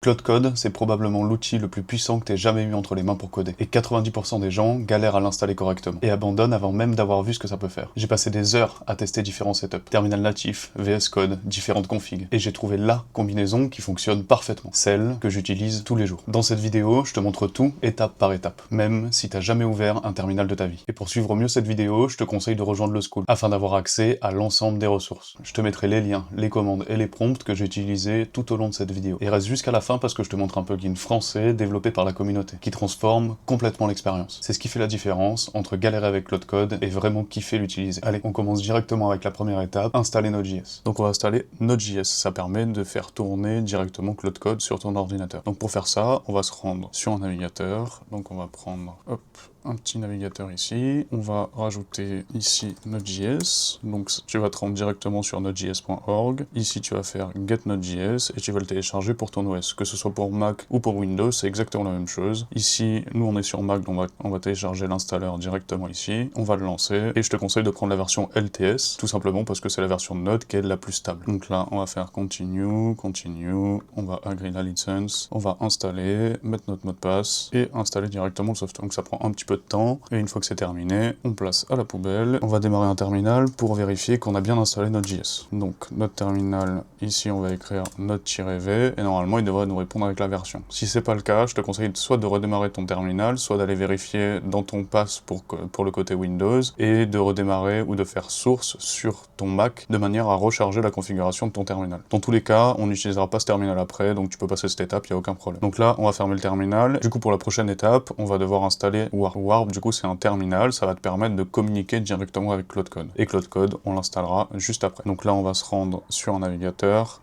Claude Code, c'est probablement l'outil le plus puissant que tu aies jamais eu entre les mains pour coder. Et 90% des gens galèrent à l'installer correctement, et abandonnent avant même d'avoir vu ce que ça peut faire. J'ai passé des heures à tester différents setups, terminal natif, VS Code, différentes configs, et j'ai trouvé la combinaison qui fonctionne parfaitement, celle que j'utilise tous les jours. Dans cette vidéo, je te montre tout étape par étape, même si t'as jamais ouvert un terminal de ta vie. Et pour suivre mieux cette vidéo, je te conseille de rejoindre le School, afin d'avoir accès à l'ensemble des ressources. Je te mettrai les liens, les commandes et les prompts que j'ai utilisés tout au long de cette vidéo. Et reste jusqu'à la fin parce que je te montre un plugin français développé par la communauté, qui transforme complètement l'expérience. C'est ce qui fait la différence entre galérer avec Claude Code et vraiment kiffer l'utiliser. Allez, on commence directement avec la première étape, installer Node.js. Donc on va installer Node.js, ça permet de faire tourner directement Claude Code sur ton ordinateur. Donc pour faire ça, on va se rendre sur un navigateur, donc on va prendre, hop, un petit navigateur ici, on va rajouter ici Node.js, donc tu vas te rendre directement sur nodejs.org, ici tu vas faire get Node.js et tu vas le télécharger pour ton OS, que ce soit pour Mac ou pour Windows, c'est exactement la même chose. Ici, nous on est sur Mac, donc on va télécharger l'installeur directement ici, on va le lancer, et je te conseille de prendre la version LTS, tout simplement parce que c'est la version de Node qui est la plus stable. Donc là, on va faire continue, on va agree la license, on va installer, mettre notre mot de passe, et installer directement le software. Donc ça prend un petit peu de temps, et une fois que c'est terminé, on place à la poubelle. On va démarrer un terminal pour vérifier qu'on a bien installé Node.js. Donc notre terminal, ici on va écrire node-v, et normalement il devrait nous répondre avec la version. Si c'est pas le cas, je te conseille soit de redémarrer ton terminal, soit d'aller vérifier dans ton pass pour le côté Windows, et de redémarrer ou de faire source sur ton Mac, de manière à recharger la configuration de ton terminal. Dans tous les cas, on n'utilisera pas ce terminal après, donc tu peux passer cette étape, il n'y a aucun problème. Donc là, on va fermer le terminal. Du coup, pour la prochaine étape, on va devoir installer Warp. Warp, du coup, c'est un terminal, ça va te permettre de communiquer directement avec Claude Code. Et Claude Code, on l'installera juste après. Donc là, on va se rendre sur un navigateur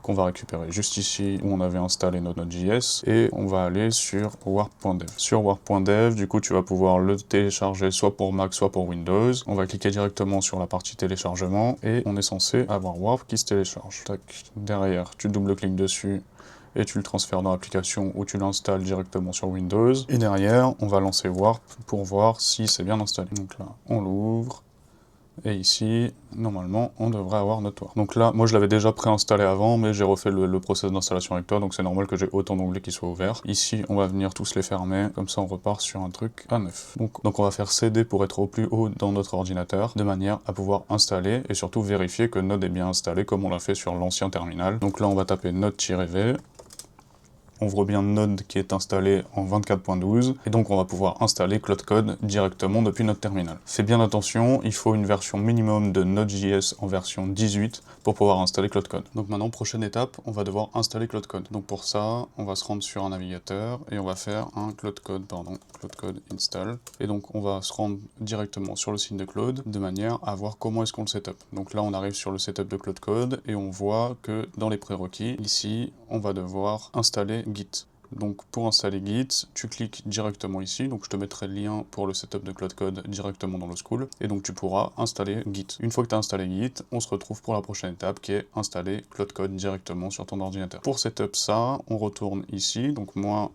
qu'on va récupérer juste ici où on avait installé notre Node.js, et on va aller sur warp.dev. Sur warp.dev, du coup, tu vas pouvoir le télécharger soit pour Mac, soit pour Windows. On va cliquer directement sur la partie téléchargement, et on est censé avoir Warp qui se télécharge. Tac. Derrière, tu double-cliques dessus, et tu le transfères dans l'application ou tu l'installes directement sur Windows. Et derrière, on va lancer Warp pour voir si c'est bien installé. Donc là, on l'ouvre. Et ici, normalement, on devrait avoir notre Warp. Donc là, moi je l'avais déjà préinstallé avant, mais j'ai refait le process d'installation avec toi, donc c'est normal que j'ai autant d'onglets qui soient ouverts. Ici, on va venir tous les fermer, comme ça on repart sur un truc à neuf. Donc on va faire CD pour être au plus haut dans notre ordinateur, de manière à pouvoir installer et surtout vérifier que Node est bien installé, comme on l'a fait sur l'ancien terminal. Donc là, on va taper node-v. On voit bien Node qui est installé en 24.12, et donc on va pouvoir installer Claude Code directement depuis notre terminal. Fais bien attention, il faut une version minimum de Node.js en version 18 pour pouvoir installer Claude Code. Donc maintenant, prochaine étape, on va devoir installer Claude Code. Donc pour ça, on va se rendre sur un navigateur, et on va faire un Claude Code install. Et donc on va se rendre directement sur le site de Claude, de manière à voir comment est-ce qu'on le setup. Donc là, on arrive sur le setup de Claude Code, et on voit que dans les prérequis, ici, on va devoir installer Git. Donc pour installer Git, tu cliques directement ici, donc je te mettrai le lien pour le setup de Claude Code directement dans le School, et donc tu pourras installer Git. Une fois que tu as installé Git, on se retrouve pour la prochaine étape qui est installer Claude Code directement sur ton ordinateur. Pour setup ça, on retourne ici, donc moi...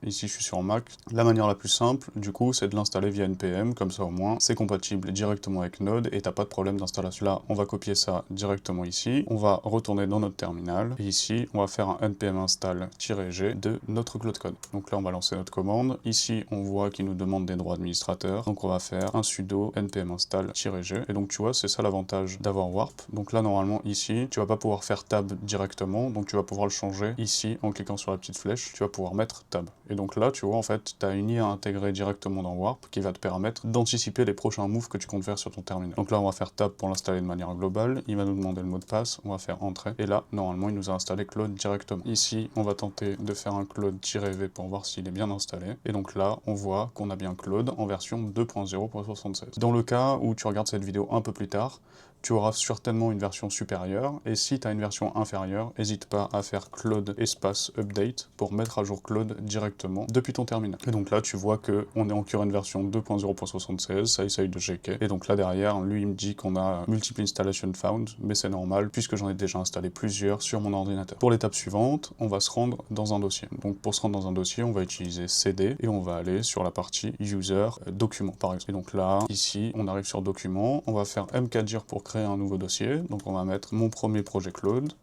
Ici, je suis sur Mac. La manière la plus simple, du coup, c'est de l'installer via npm, comme ça au moins, c'est compatible directement avec Node et t'as pas de problème d'installation. Là, on va copier ça directement ici. On va retourner dans notre terminal. Et ici, on va faire un npm install-g de notre Claude Code. Donc là, on va lancer notre commande. Ici, on voit qu'il nous demande des droits administrateurs. Donc on va faire un sudo npm install-g. Et donc tu vois, c'est ça l'avantage d'avoir Warp. Donc là, normalement, ici, tu vas pas pouvoir faire tab directement. Donc tu vas pouvoir le changer ici en cliquant sur la petite flèche. Tu vas pouvoir mettre tab. Et donc là, tu vois, en fait, tu as une IA intégrée directement dans Warp qui va te permettre d'anticiper les prochains moves que tu comptes faire sur ton terminal. Donc là, on va faire tab pour l'installer de manière globale. Il va nous demander le mot de passe. On va faire entrée. Et là, normalement, il nous a installé Claude directement. Ici, on va tenter de faire un Claude-v pour voir s'il est bien installé. Et donc là, on voit qu'on a bien Claude en version 2.0.76. Dans le cas où tu regardes cette vidéo un peu plus tard, tu auras certainement une version supérieure, et si tu as une version inférieure, n'hésite pas à faire Claude espace update pour mettre à jour Claude directement depuis ton terminal. Et donc là, tu vois qu'on est en current version 2.0.76, ça essaye de checker, et donc là derrière, lui il me dit qu'on a multiple installation found, mais c'est normal, puisque j'en ai déjà installé plusieurs sur mon ordinateur. Pour l'étape suivante, on va se rendre dans un dossier. Donc pour se rendre dans un dossier, on va utiliser CD, et on va aller sur la partie user document par exemple. Et donc là, ici, on arrive sur document, on va faire mkdir pour créer un nouveau dossier, donc on va mettre mon premier projet Claude,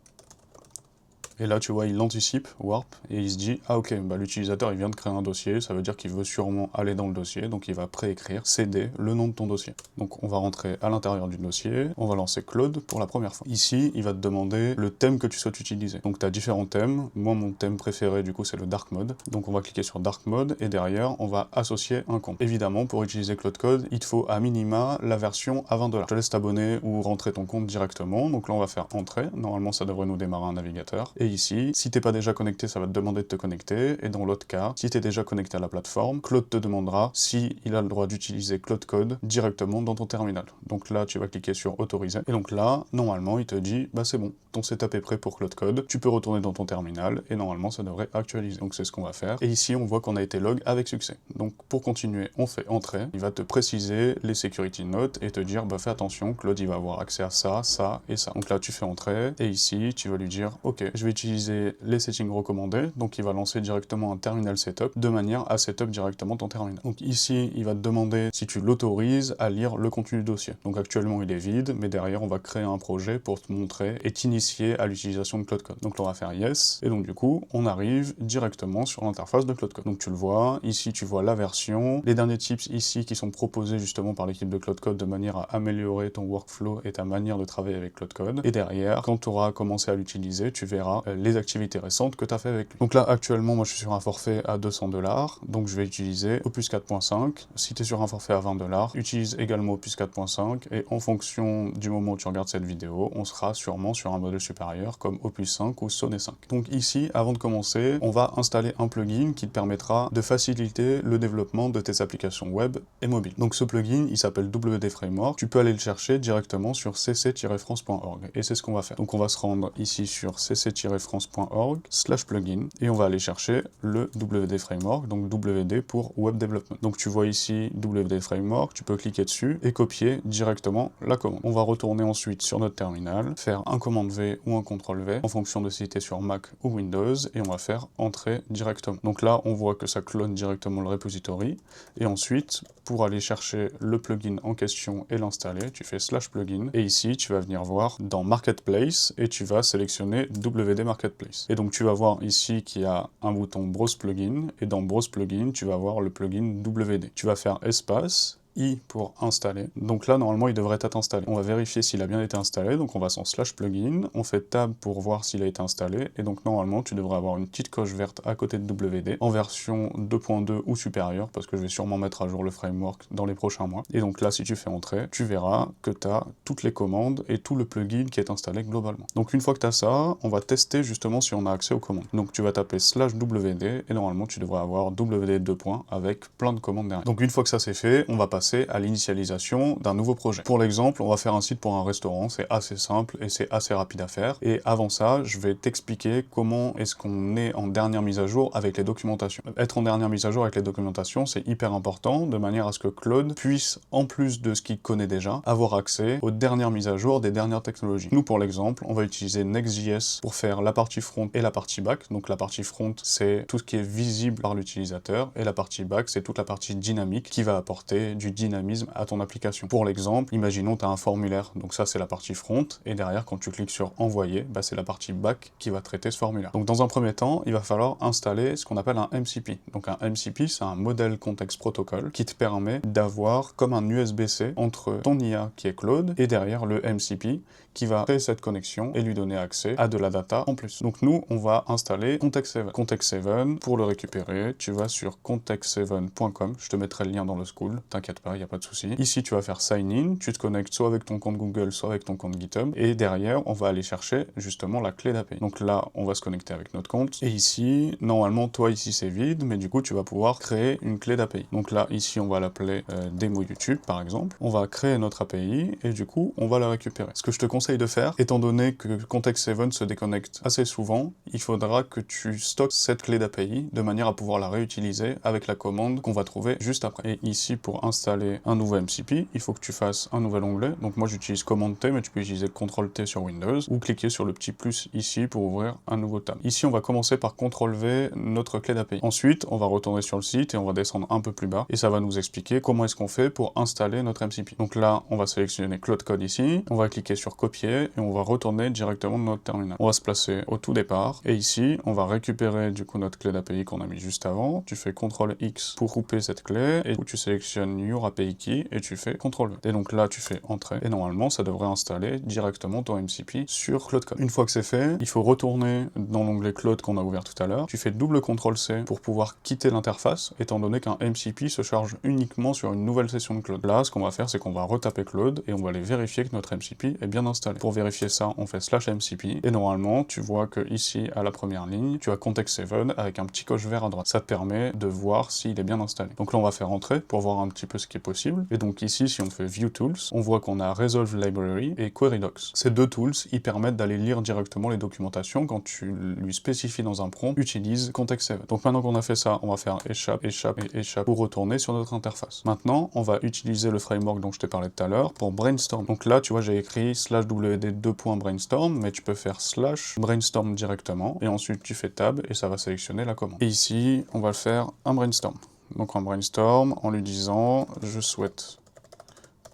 Et là, tu vois, il anticipe warp et il se dit, ah ok, bah, l'utilisateur il vient de créer un dossier, ça veut dire qu'il veut sûrement aller dans le dossier, donc il va préécrire cd le nom de ton dossier. Donc on va rentrer à l'intérieur du dossier, on va lancer Claude pour la première fois. Ici, il va te demander le thème que tu souhaites utiliser. Donc tu as différents thèmes. Moi, mon thème préféré, du coup, c'est le Dark Mode. Donc on va cliquer sur Dark Mode et derrière, on va associer un compte. Évidemment, pour utiliser Claude Code, il te faut à minima la version à 20$. Je te laisse t'abonner ou rentrer ton compte directement. Donc là, on va faire Entrée. Normalement, ça devrait nous démarrer un navigateur. Et ici, si t'es pas déjà connecté, ça va te demander de te connecter. Et dans l'autre cas, si t'es déjà connecté à la plateforme, Claude te demandera si il a le droit d'utiliser Claude Code directement dans ton terminal. Donc là, tu vas cliquer sur Autoriser. Et donc là, normalement, il te dit, bah c'est bon, ton setup est prêt pour Claude Code. Tu peux retourner dans ton terminal et normalement, ça devrait actualiser. Donc c'est ce qu'on va faire. Et ici, on voit qu'on a été log avec succès. Donc pour continuer, on fait Entrée. Il va te préciser les security notes et te dire, bah fais attention, Claude, il va avoir accès à ça, ça et ça. Donc là, tu fais Entrée. Et ici, tu vas lui dire, ok, je vais utiliser les settings recommandés. Donc il va lancer directement un terminal setup de manière à setup directement ton terminal. Donc ici, il va te demander si tu l'autorises à lire le contenu du dossier. Donc actuellement, il est vide, mais derrière, on va créer un projet pour te montrer et t'initier à l'utilisation de Claude Code. Donc là, on va faire Yes. Et donc du coup, on arrive directement sur l'interface de Claude Code. Donc tu le vois, ici, tu vois la version, les derniers tips ici qui sont proposés justement par l'équipe de Claude Code de manière à améliorer ton workflow et ta manière de travailler avec Claude Code. Et derrière, quand tu auras commencé à l'utiliser, tu verras les activités récentes que tu as fait avec lui. Donc là, actuellement, moi, je suis sur un forfait à 200$, donc je vais utiliser Opus 4.5. Si tu es sur un forfait à 20$, utilise également Opus 4.5, et en fonction du moment où tu regardes cette vidéo, on sera sûrement sur un modèle supérieur comme Opus 5 ou Sonnet 5. Donc ici, avant de commencer, on va installer un plugin qui te permettra de faciliter le développement de tes applications web et mobiles. Donc ce plugin, il s'appelle WD Framework. Tu peux aller le chercher directement sur cc-france.org, et c'est ce qu'on va faire. Donc on va se rendre ici sur cc-france.org/plugin, et on va aller chercher le WD Framework, donc WD pour Web Development. Donc tu vois ici WD Framework, tu peux cliquer dessus et copier directement la commande. On va retourner ensuite sur notre terminal, faire un commande V ou un CTRL V en fonction de si tu es sur Mac ou Windows, et on va faire Entrée directement. Donc là, on voit que ça clone directement le repository, et ensuite, pour aller chercher le plugin en question et l'installer, tu fais /plugin, et ici, tu vas venir voir dans Marketplace, et tu vas sélectionner WD Marketplace. Et donc tu vas voir ici qu'il y a un bouton Browse Plugin, et dans Browse Plugin, tu vas voir le plugin WD. Tu vas faire espace, I pour installer. Donc là, normalement, il devrait être installé. On va vérifier s'il a bien été installé, donc on va sur /plugin, on fait tab pour voir s'il a été installé, et donc normalement, tu devrais avoir une petite coche verte à côté de WD, en version 2.2 ou supérieure, parce que je vais sûrement mettre à jour le framework dans les prochains mois. Et donc là, si tu fais Entrée, tu verras que tu as toutes les commandes et tout le plugin qui est installé globalement. Donc une fois que tu as ça, on va tester justement si on a accès aux commandes. Donc tu vas taper /WD, et normalement, tu devrais avoir WD 2 avec plein de commandes derrière. Donc une fois que ça c'est fait, on va passer à l'initialisation d'un nouveau projet. Pour l'exemple, on va faire un site pour un restaurant, c'est assez simple et c'est assez rapide à faire. Et avant ça, je vais t'expliquer comment est-ce qu'on est en dernière mise à jour avec les documentations. Être en dernière mise à jour avec les documentations, c'est hyper important, de manière à ce que Claude puisse, en plus de ce qu'il connaît déjà, avoir accès aux dernières mises à jour des dernières technologies. Nous, pour l'exemple, on va utiliser Next.js pour faire la partie front et la partie back. Donc la partie front, c'est tout ce qui est visible par l'utilisateur, et la partie back, c'est toute la partie dynamique qui va apporter du dynamisme à ton application. Pour l'exemple, imaginons tu as un formulaire, donc ça c'est la partie front, et derrière quand tu cliques sur envoyer, bah, c'est la partie back qui va traiter ce formulaire. Donc dans un premier temps, il va falloir installer ce qu'on appelle un MCP. Donc un MCP, c'est un Model Context Protocol qui te permet d'avoir comme un USB-C entre ton IA qui est Claude et derrière le MCP qui va créer cette connexion et lui donner accès à de la data en plus. Donc nous, on va installer Context7. Context7, pour le récupérer, tu vas sur context7.com, je te mettrai le lien dans le school, t'inquiète pas, il n'y a pas de souci. Ici, tu vas faire sign in, tu te connectes soit avec ton compte Google, soit avec ton compte GitHub, et derrière, on va aller chercher justement la clé d'API. Donc là, on va se connecter avec notre compte, et ici, normalement, toi, ici, c'est vide, mais du coup, tu vas pouvoir créer une clé d'API. Donc là, ici, on va l'appeler démo YouTube, par exemple. On va créer notre API, et du coup, on va la récupérer. Ce que je te conseille de faire, étant donné que Context7 se déconnecte assez souvent, il faudra que tu stockes cette clé d'API de manière à pouvoir la réutiliser avec la commande qu'on va trouver juste après. Et ici, pour installer installer un nouveau MCP, il faut que tu fasses un nouvel onglet. Donc moi j'utilise Command T, mais tu peux utiliser CTRL T sur Windows, ou cliquer sur le petit plus ici pour ouvrir un nouveau tab. Ici on va commencer par CTRL V notre clé d'API. Ensuite on va retourner sur le site et on va descendre un peu plus bas, et ça va nous expliquer comment est-ce qu'on fait pour installer notre MCP. Donc là on va sélectionner Cloud Code ici, on va cliquer sur copier, et on va retourner directement dans notre terminal. On va se placer au tout départ, et ici on va récupérer du coup notre clé d'API qu'on a mis juste avant. Tu fais CTRL X pour couper cette clé, et tu sélectionnes Your API Key, et tu fais CTRL V. Et donc là tu fais Entrée, et normalement ça devrait installer directement ton MCP sur Cloud Code. Une fois que c'est fait, il faut retourner dans l'onglet Cloud qu'on a ouvert tout à l'heure. Tu fais double CTRL C pour pouvoir quitter l'interface, étant donné qu'un MCP se charge uniquement sur une nouvelle session de Cloud. Là, ce qu'on va faire, c'est qu'on va retaper Cloud, et on va aller vérifier que notre MCP est bien installé. Pour vérifier ça, on fait /MCP, et normalement, tu vois que ici, à la première ligne, tu as Context7 avec un petit coche vert à droite. Ça te permet de voir s'il est bien installé. Donc là, on va faire Entrée pour voir un petit peu ce qui est possible. Et donc ici, si on fait View Tools, on voit qu'on a Resolve Library et Query Docs. Ces deux tools, ils permettent d'aller lire directement les documentations quand tu lui spécifies dans un prompt, utilise Context7. Donc maintenant qu'on a fait ça, on va faire échappe, échappe et échappe pour retourner sur notre interface. Maintenant, on va utiliser le framework dont je t'ai parlé tout à l'heure pour brainstorm. Donc là, tu vois, j'ai écrit /wd2.brainstorm, mais tu peux faire /brainstorm directement, et ensuite tu fais tab et ça va sélectionner la commande. Et ici, on va faire un brainstorm. Donc un brainstorm en lui disant je souhaite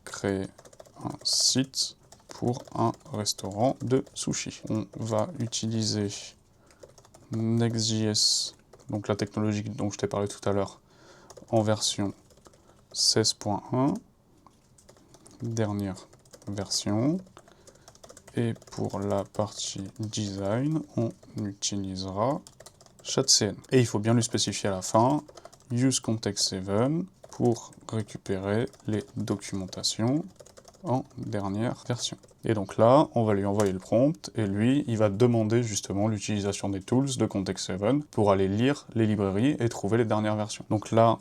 créer un site pour un restaurant de sushi. On va utiliser Next.js, donc la technologie dont je t'ai parlé tout à l'heure, en version 16.1, dernière version. Et pour la partie design, on utilisera ShadCN. Et il faut bien lui spécifier à la fin use Context7 pour récupérer les documentations en dernière version. Et donc là, on va lui envoyer le prompt, et lui, il va demander justement l'utilisation des tools de Context7 pour aller lire les librairies et trouver les dernières versions. Donc là,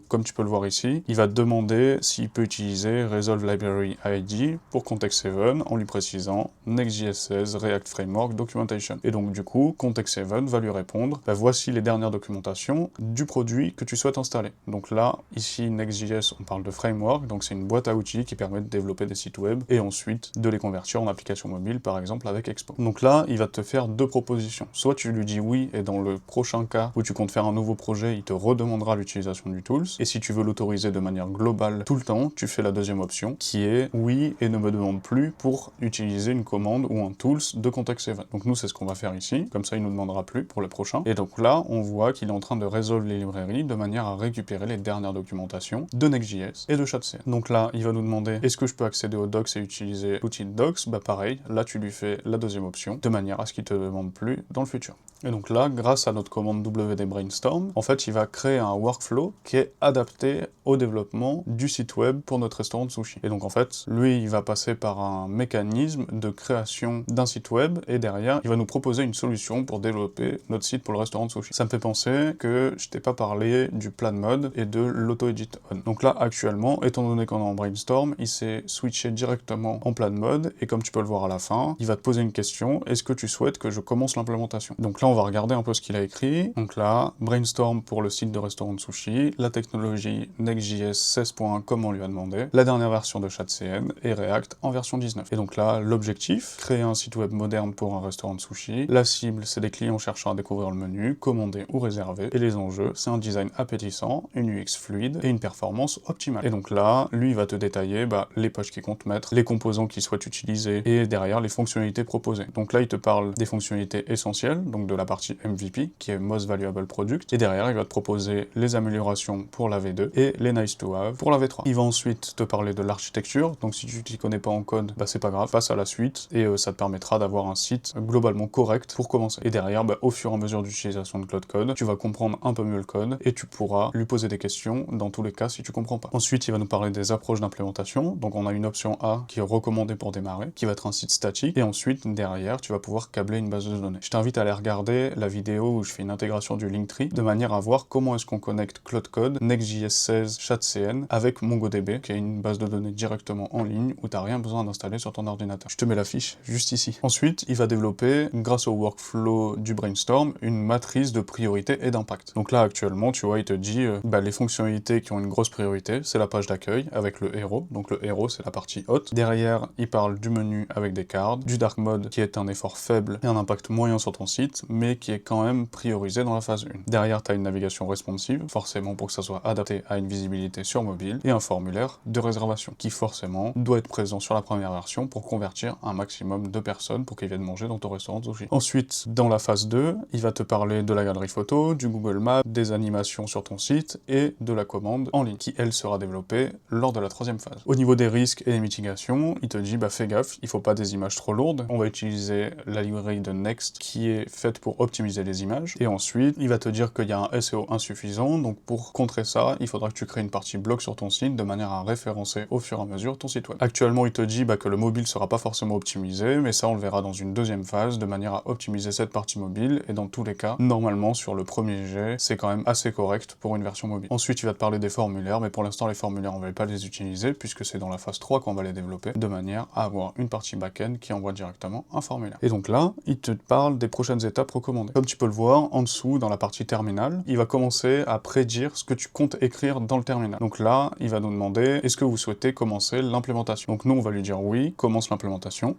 comme tu peux le voir ici, il va demander s'il peut utiliser Resolve Library ID pour Context7 en lui précisant Next.js 16 React Framework Documentation. Et donc du coup, Context7 va lui répondre, voici les dernières documentations du produit que tu souhaites installer. Donc là, ici, Next.js, on parle de framework, donc c'est une boîte à outils qui permet de développer des sites web et ensuite de les convertir en application mobile, par exemple avec Expo. Donc là, il va te faire deux propositions. Soit tu lui dis oui, et dans le prochain cas où tu comptes faire un nouveau projet, il te redemandera l'utilisation du tools. Et si tu veux l'autoriser de manière globale tout le temps, tu fais la deuxième option, qui est oui, et ne me demande plus pour utiliser une commande ou un tools de Context7. Donc nous, c'est ce qu'on va faire ici. Comme ça, il ne nous demandera plus pour le prochain. Et donc là, on voit qu'il est en train de résolver les librairies de manière à récupérer les dernières documentations de Next.js et de ShadCN. Donc là, il va nous demander est-ce que je peux accéder aux docs et utiliser l'outil de docs. Bah pareil, là tu lui fais la deuxième option, de manière à ce qu'il te demande plus dans le futur. Et donc là, grâce à notre commande WD Brainstorm, en fait, il va créer un workflow qui est adapté au développement du site web pour notre restaurant de sushi. Et donc en fait, lui, il va passer par un mécanisme de création d'un site web, et derrière, il va nous proposer une solution pour développer notre site pour le restaurant de sushi. Ça me fait penser que je t'ai pas parlé du plan mode et de l'auto-edit on. Donc là, actuellement, étant donné qu'on est en Brainstorm, il s'est switché directement en plan mode, et comme tu peux le voir à la fin, il va te poser une question, est-ce que tu souhaites que je commence l'implémentation? Donc là, on va regarder un peu ce qu'il a écrit. Donc là, Brainstorm pour le site de restaurant de sushi, la technologie Next.js 16.1 comme on lui a demandé, la dernière version de ShadCN et React en version 19. Et donc là, l'objectif, créer un site web moderne pour un restaurant de sushi. La cible, c'est des clients cherchant à découvrir le menu, commander ou réserver. Et les enjeux, c'est un design appétissant, une UX fluide et une performance optimale. Et donc là, lui, il va te détailler les pages qu'il compte mettre, les composants qu'il souhaite utiliser et derrière les fonctionnalités proposées. Donc là, il te parle des fonctionnalités essentielles, donc de la partie MVP, qui est Most Valuable Product, et derrière, il va te proposer les améliorations pour la V2 et les nice to have pour la V3. Il va ensuite te parler de l'architecture, donc si tu t'y connais pas en code, c'est pas grave, passe à la suite, et ça te permettra d'avoir un site globalement correct pour commencer. Et derrière, au fur et à mesure d'utilisation de Cloud Code, tu vas comprendre un peu mieux le code, et tu pourras lui poser des questions dans tous les cas si tu comprends pas. Ensuite, il va nous parler des approches d'implémentation, donc on a une option A qui est recommandée pour démarrer, qui va être un site statique, et ensuite, derrière, tu vas pouvoir câbler une base de données. Je t'invite à aller regarder la vidéo où je fais une intégration du Linktree, de manière à voir comment est-ce qu'on connecte Cloud Code, Next.js base ChatCN avec MongoDB, qui est une base de données directement en ligne où t'as rien besoin d'installer sur ton ordinateur. Je te mets la fiche juste ici. Ensuite, il va développer, grâce au workflow du brainstorm, une matrice de priorité et d'impact. Donc là, actuellement, tu vois, il te dit les fonctionnalités qui ont une grosse priorité, c'est la page d'accueil avec le héros. Donc le héros, c'est la partie haute. Derrière, il parle du menu avec des cards, du dark mode qui est un effort faible et un impact moyen sur ton site, mais qui est quand même priorisé dans la phase 1. Derrière, tu as une navigation responsive, forcément pour que ça soit adapté à une visibilité sur mobile, et un formulaire de réservation, qui forcément doit être présent sur la première version pour convertir un maximum de personnes pour qu'ils viennent manger dans ton restaurant de sushi. Ensuite, dans la phase 2, il va te parler de la galerie photo, du Google Maps, des animations sur ton site et de la commande en ligne, qui elle sera développée lors de la troisième phase. Au niveau des risques et des mitigations, il te dit fais gaffe, il faut pas des images trop lourdes, on va utiliser la librairie de Next qui est faite pour optimiser les images, et ensuite il va te dire qu'il y a un SEO insuffisant, donc pour contrer ça, il faudra que tu crées une partie blog sur ton site de manière à référencer au fur et à mesure ton site web. Actuellement il te dit que le mobile sera pas forcément optimisé, mais ça on le verra dans une deuxième phase, de manière à optimiser cette partie mobile, et dans tous les cas, normalement sur le premier jet, c'est quand même assez correct pour une version mobile. Ensuite il va te parler des formulaires, mais pour l'instant les formulaires on va pas les utiliser, puisque c'est dans la phase 3 qu'on va les développer, de manière à avoir une partie back-end qui envoie directement un formulaire. Et donc là, il te parle des prochaines étapes recommandées. Comme tu peux le voir, en dessous, dans la partie terminal, il va commencer à prédire ce que tu comptes écrire dans le terminal. Donc là, il va nous demander, est-ce que vous souhaitez commencer l'implémentation? Donc nous, on va lui dire oui, commence l'implémentation.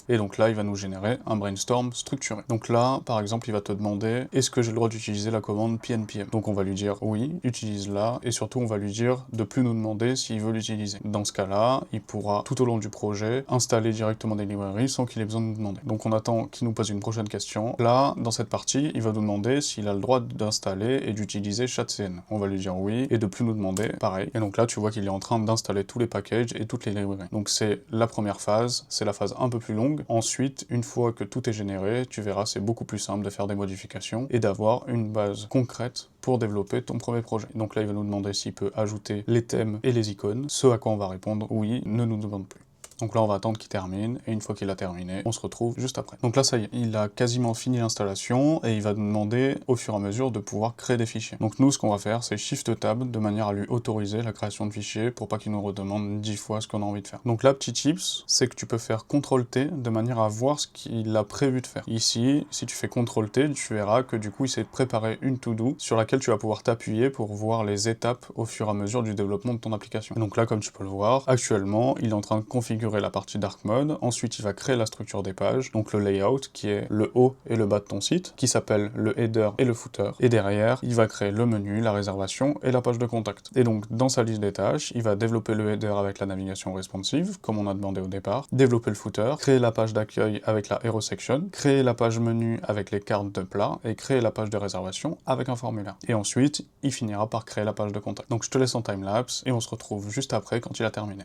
Et donc là, il va nous générer un brainstorm structuré. Donc là, par exemple, il va te demander, est-ce que j'ai le droit d'utiliser la commande PNPM? Donc on va lui dire oui, utilise-la, et surtout on va lui dire de plus nous demander s'il veut l'utiliser. Dans ce cas-là, il pourra, tout au long du projet, installer directement des librairies sans qu'il ait besoin de nous demander. Donc on attend qu'il nous pose une prochaine question. Là, dans cette partie, il va nous demander s'il a le droit d'installer et d'utiliser ChatCN. On va lui dire oui, et de plus nous demander, pareil. Et donc là, tu vois qu'il est en train d'installer tous les packages et toutes les librairies. Donc c'est la première phase, c'est la phase un peu plus longue. Ensuite, une fois que tout est généré, tu verras, c'est beaucoup plus simple de faire des modifications et d'avoir une base concrète pour développer ton premier projet. Donc là, il va nous demander s'il peut ajouter les thèmes et les icônes, ce à quoi on va répondre oui, ne nous demande plus. Donc là, on va attendre qu'il termine, et une fois qu'il a terminé, on se retrouve juste après. Donc là, ça y est, il a quasiment fini l'installation, et il va nous demander, au fur et à mesure, de pouvoir créer des fichiers. Donc nous, ce qu'on va faire, c'est Shift Tab, de manière à lui autoriser la création de fichiers, pour pas qu'il nous redemande 10 fois ce qu'on a envie de faire. Donc là, petit tips, c'est que tu peux faire CTRL-T, de manière à voir ce qu'il a prévu de faire. Ici, si tu fais CTRL-T, tu verras que du coup, il s'est préparé une to-do, sur laquelle tu vas pouvoir t'appuyer pour voir les étapes au fur et à mesure du développement de ton application. Et donc là, comme tu peux le voir, actuellement, il est en train de configurer la partie dark mode, ensuite il va créer la structure des pages, donc le layout qui est le haut et le bas de ton site, qui s'appelle le header et le footer, et derrière il va créer le menu, la réservation et la page de contact. Et donc dans sa liste des tâches, il va développer le header avec la navigation responsive, comme on a demandé au départ, développer le footer, créer la page d'accueil avec la hero section, créer la page menu avec les cartes de plat, et créer la page de réservation avec un formulaire. Et ensuite, il finira par créer la page de contact. Donc je te laisse en timelapse, et on se retrouve juste après quand il a terminé.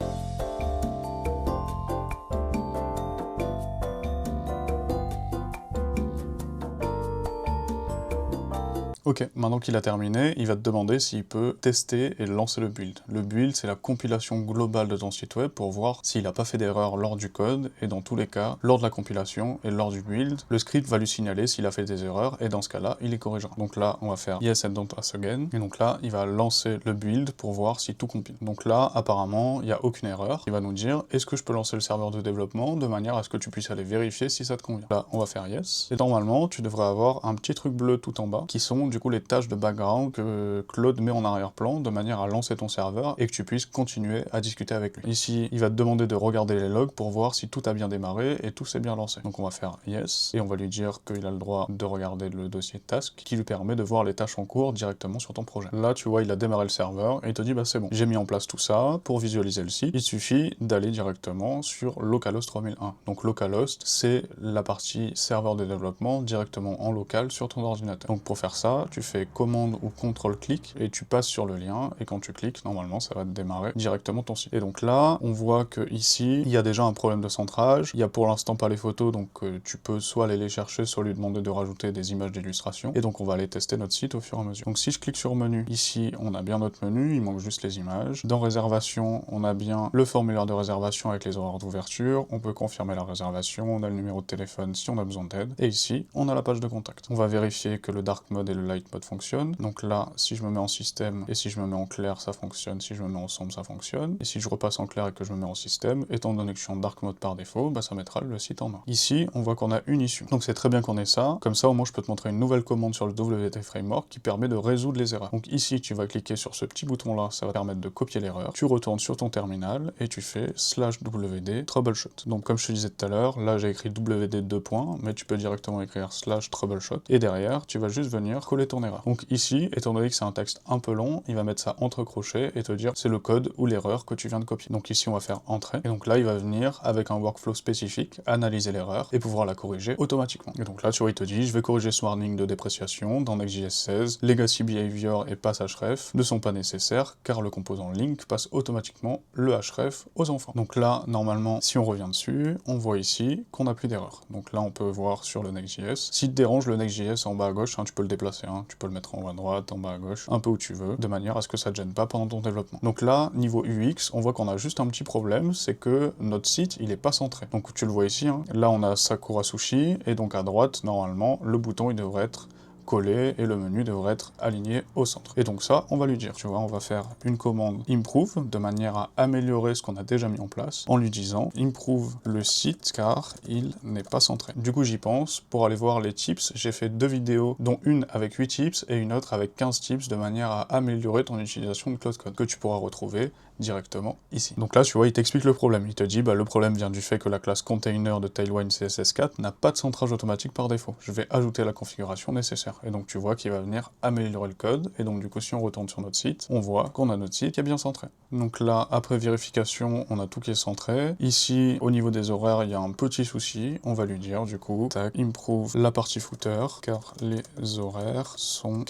Ok, maintenant qu'il a terminé, il va te demander s'il peut tester et lancer le build. Le build, c'est la compilation globale de ton site web pour voir s'il n'a pas fait d'erreur lors du code, et dans tous les cas, lors de la compilation et lors du build, le script va lui signaler s'il a fait des erreurs, et dans ce cas-là, il les corrigera. Donc là, on va faire yes and don't ask again, et donc là, il va lancer le build pour voir si tout compile. Donc là, apparemment, il n'y a aucune erreur. Il va nous dire, est-ce que je peux lancer le serveur de développement de manière à ce que tu puisses aller vérifier si ça te convient. Là, on va faire yes, et normalement, tu devrais avoir un petit truc bleu tout en bas, qui sont du coup les tâches de background que Claude met en arrière-plan de manière à lancer ton serveur et que tu puisses continuer à discuter avec lui. Ici, il va te demander de regarder les logs pour voir si tout a bien démarré et tout s'est bien lancé. Donc on va faire yes, et on va lui dire qu'il a le droit de regarder le dossier task qui lui permet de voir les tâches en cours directement sur ton projet. Là, tu vois, il a démarré le serveur et il te dit c'est bon, j'ai mis en place tout ça. Pour visualiser le site, il suffit d'aller directement sur localhost 3001. Donc localhost, c'est la partie serveur de développement directement en local sur ton ordinateur. Donc pour faire ça, tu fais commande ou contrôle-clic et tu passes sur le lien, et quand tu cliques, normalement ça va te démarrer directement ton site. Et donc là, on voit que ici, il y a déjà un problème de centrage, il y a pour l'instant pas les photos, donc tu peux soit aller les chercher, soit lui demander de rajouter des images d'illustration, et donc on va aller tester notre site au fur et à mesure. Donc si je clique sur menu, ici on a bien notre menu, il manque juste les images. Dans réservation, on a bien le formulaire de réservation avec les horaires d'ouverture, on peut confirmer la réservation, on a le numéro de téléphone si on a besoin d'aide, et ici, on a la page de contact. On va vérifier que le dark mode et le light mode fonctionne. Donc là, si je me mets en système et si je me mets en clair, ça fonctionne. Si je me mets en sombre, ça fonctionne. Et si je repasse en clair et que je me mets en système, étant donné que je suis en dark mode par défaut, bah ça mettra le site en noir. Ici, on voit qu'on a une issue. Donc c'est très bien qu'on ait ça. Comme ça, au moins, je peux te montrer une nouvelle commande sur le WT Framework qui permet de résoudre les erreurs. Donc ici, tu vas cliquer sur ce petit bouton-là, ça va permettre de copier l'erreur. Tu retournes sur ton terminal et tu fais /wd troubleshoot. Donc comme je te disais tout à l'heure, là j'ai écrit wd 2 points, mais tu peux directement écrire /troubleshoot. Et derrière, tu vas juste venir coller ton erreur. Donc ici, étant donné que c'est un texte un peu long, il va mettre ça entre crochets et te dire c'est le code ou l'erreur que tu viens de copier. Donc ici, on va faire entrée. Et donc là, il va venir avec un workflow spécifique, analyser l'erreur et pouvoir la corriger automatiquement. Et donc là, tu vois, il te dit, je vais corriger ce warning de dépréciation dans Next.js 16, legacy behavior et pass href ne sont pas nécessaires car le composant link passe automatiquement le href aux enfants. Donc là, normalement, si on revient dessus, on voit ici qu'on n'a plus d'erreur. Donc là, on peut voir sur le Next.js. Si te dérange le Next.js en bas à gauche, hein, tu peux le déplacer, hein, tu peux le mettre en haut à droite, en bas à gauche, un peu où tu veux, de manière à ce que ça te gêne pas pendant ton développement. Donc là, niveau UX, on voit qu'on a juste un petit problème, c'est que notre site, il est pas centré. Donc tu le vois ici, hein, là on a Sakura Sushi, et donc à droite, normalement, le bouton il devrait être collé et le menu devrait être aligné au centre. Et donc ça, on va lui dire, tu vois, on va faire une commande improve de manière à améliorer ce qu'on a déjà mis en place en lui disant improve le site car il n'est pas centré. Du coup, j'y pense. Pour aller voir les tips, j'ai fait 2 vidéos, dont une avec 8 tips et une autre avec 15 tips de manière à améliorer ton utilisation de Claude Code que tu pourras retrouver directement ici. Donc là, tu vois, il t'explique le problème. Il te dit, bah, le problème vient du fait que la classe container de Tailwind CSS4 n'a pas de centrage automatique par défaut. Je vais ajouter la configuration nécessaire. Et donc, tu vois qu'il va venir améliorer le code. Et donc, du coup, si on retourne sur notre site, on voit qu'on a notre site qui est bien centré. Donc là, après vérification, on a tout qui est centré. Ici, au niveau des horaires, il y a un petit souci. On va lui dire, du coup, tac, improve la partie footer, car les horaires sont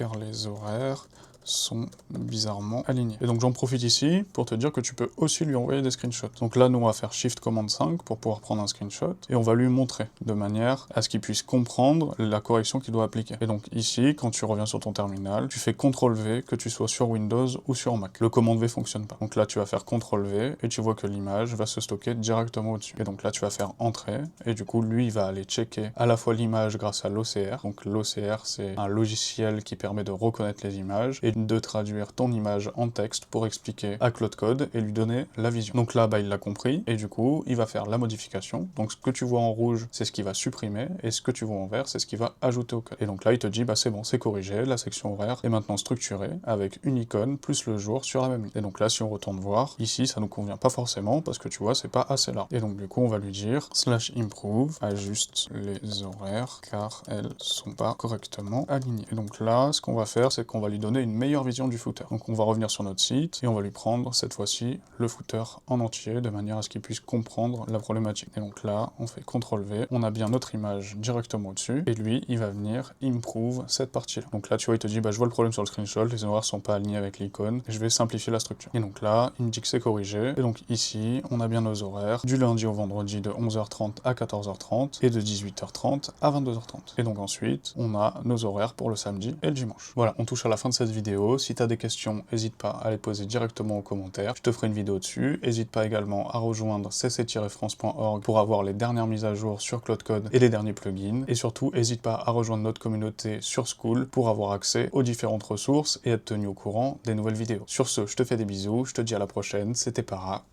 bizarrement alignés. Et donc j'en profite ici pour te dire que tu peux aussi lui envoyer des screenshots. Donc là, nous, on va faire Shift Command 5 pour pouvoir prendre un screenshot, et on va lui montrer, de manière à ce qu'il puisse comprendre la correction qu'il doit appliquer. Et donc ici, quand tu reviens sur ton terminal, tu fais CTRL-V, que tu sois sur Windows ou sur Mac. Le commande V fonctionne pas. Donc là, tu vas faire CTRL-V, et tu vois que l'image va se stocker directement au-dessus. Et donc là, tu vas faire Entrée, et du coup, lui, il va aller checker à la fois l'image grâce à l'OCR. Donc l'OCR, c'est un logiciel qui permet de reconnaître les images, et de traduire ton image en texte pour expliquer à Claude Code et lui donner la vision. Donc là, bah, il l'a compris, et du coup, il va faire la modification. Donc ce que tu vois en rouge, c'est ce qu'il va supprimer, et ce que tu vois en vert, c'est ce qu'il va ajouter au code. Et donc là, il te dit, bah c'est bon, c'est corrigé, la section horaire est maintenant structurée, avec une icône plus le jour sur la même ligne. Et donc là, si on retourne voir, ici, ça nous convient pas forcément, parce que tu vois, c'est pas assez large. Et donc du coup, on va lui dire, /improve, ajuste les horaires, car elles sont pas correctement alignées. Et donc là, ce qu'on va faire, c'est qu'on va lui donner une meilleure vision du footer. Donc on va revenir sur notre site et on va lui prendre cette fois-ci le footer en entier de manière à ce qu'il puisse comprendre la problématique. Et donc là, on fait CTRL-V, on a bien notre image directement au-dessus et lui, il va venir improve cette partie-là. Donc là, tu vois, il te dit, bah je vois le problème sur le screenshot, les horaires sont pas alignés avec l'icône, je vais simplifier la structure. Et donc là, il me dit que c'est corrigé. Et donc ici, on a bien nos horaires du lundi au vendredi de 11h30 à 14h30 et de 18h30 à 22h30. Et donc ensuite, on a nos horaires pour le samedi et le dimanche. Voilà, on touche à la fin de cette vidéo. Si tu as des questions, n'hésite pas à les poser directement en commentaire. Je te ferai une vidéo dessus. N'hésite pas également à rejoindre cc-france.org pour avoir les dernières mises à jour sur Claude Code et les derniers plugins. Et surtout, n'hésite pas à rejoindre notre communauté sur Skool pour avoir accès aux différentes ressources et être tenu au courant des nouvelles vidéos. Sur ce, je te fais des bisous, je te dis à la prochaine, c'était Para.